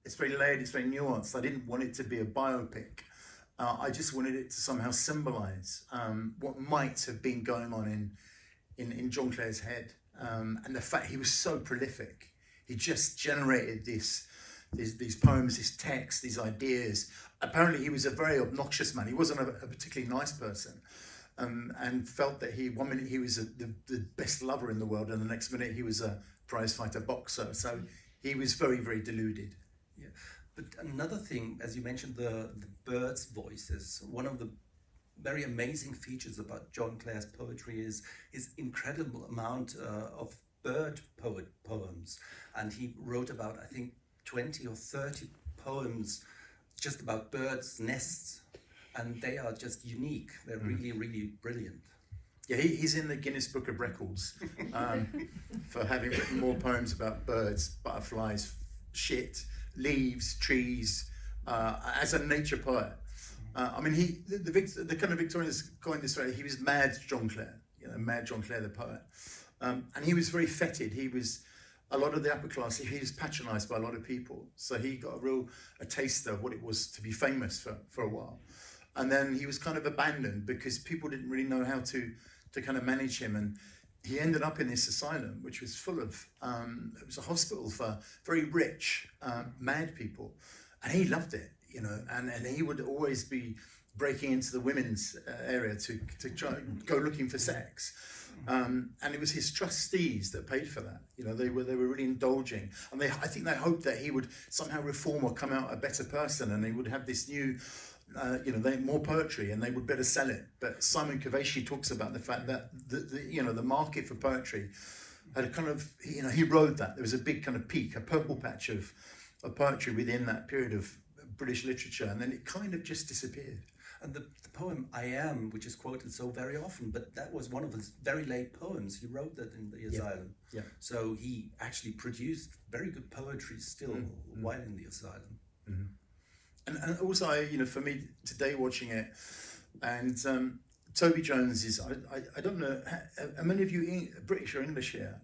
it's very layered, it's very nuanced. I didn't want it to be a biopic. I just wanted it to somehow symbolize what might have been going on in John Clare's head, and the fact he was so prolific. He just generated these poems, this text, these ideas. Apparently he was a very obnoxious man. He wasn't a particularly nice person, and felt that one minute he was the best lover in the world, and the next minute he was a prize fighter boxer. So he was very, very deluded. Yeah, but another thing, as you mentioned, the birds' voices. One of the very amazing features about John Clare's poetry is his incredible amount of bird poems, and he wrote about, I think, 20 or 30 poems just about birds' nests, and they are just unique. They're really, really brilliant. Yeah, he's in the Guinness Book of Records for having written more poems about birds, butterflies, shit, leaves, trees, as a nature poet. I mean, the kind of Victorians coined this phrase. He was Mad John Clare, Mad John Clare the poet, and he was very feted. He was a lot of the upper class. He was patronised by a lot of people, so he got a taste of what it was to be famous for a while, and then he was kind of abandoned because people didn't really know how to kind of manage him, and he ended up in this asylum, which was full of it was a hospital for very rich mad people, and he loved it. And he would always be breaking into the women's area to try go looking for sex, and it was his trustees that paid for that. They were really indulging, and I think they hoped that he would somehow reform or come out a better person, and they would have this new, more poetry, and they would better sell it. But Simon Covey talks about the fact that the market for poetry had a kind of, he rode that. There was a big kind of peak, a purple patch of poetry within that period of British literature, and then it kind of just disappeared. And the poem I Am, which is quoted so very often, but that was one of his very late poems. He wrote that in the asylum. Yeah. So he actually produced very good poetry still while in the asylum. Mm-hmm. And also, for me today watching it, and Toby Jones is, I don't know, how many of you British or English here,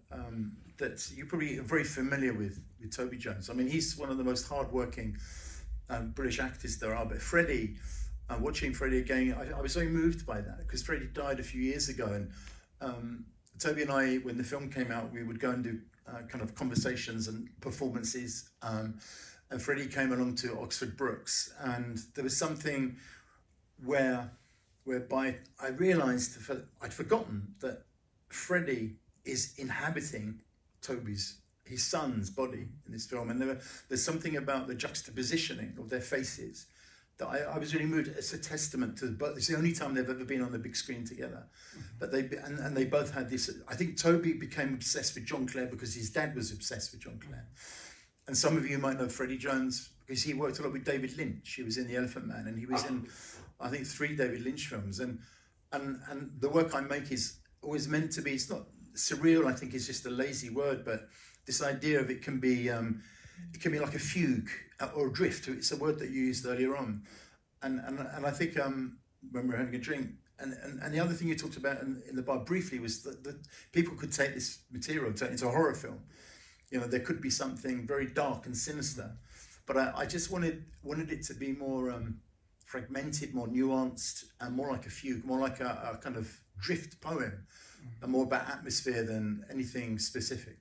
that you probably are very familiar with Toby Jones. I mean, he's one of the most hardworking British actors there are. But Freddie, watching Freddie again, I was very moved by that, because Freddie died a few years ago, and Toby and I, when the film came out, we would go and do kind of conversations and performances, and Freddie came along to Oxford Brookes, and there was something whereby I realised I'd forgotten that Freddie is inhabiting his son's body in this film, and there's something about the juxtapositioning of their faces that I was really moved. It's a testament to both. It's the only time they've ever been on the big screen together. But they both had this. I think Toby became obsessed with John Clare because his dad was obsessed with John Clare. And some of you might know Freddie Jones because he worked a lot with David Lynch. He was in The Elephant Man, and he was in, I think, 3 David Lynch films. And the work I make is always meant to be. It's not surreal. I think it's just a lazy word, but this idea of it can be like a fugue or a drift. It's a word that you used earlier on, and I think when we were having a drink, and the other thing you talked about in the bar briefly was that people could take this material and turn it into a horror film. There could be something very dark and sinister, but I just wanted it to be more fragmented, more nuanced, and more like a fugue, more like a kind of drift poem, and more about atmosphere than anything specific.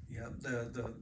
Yeah, the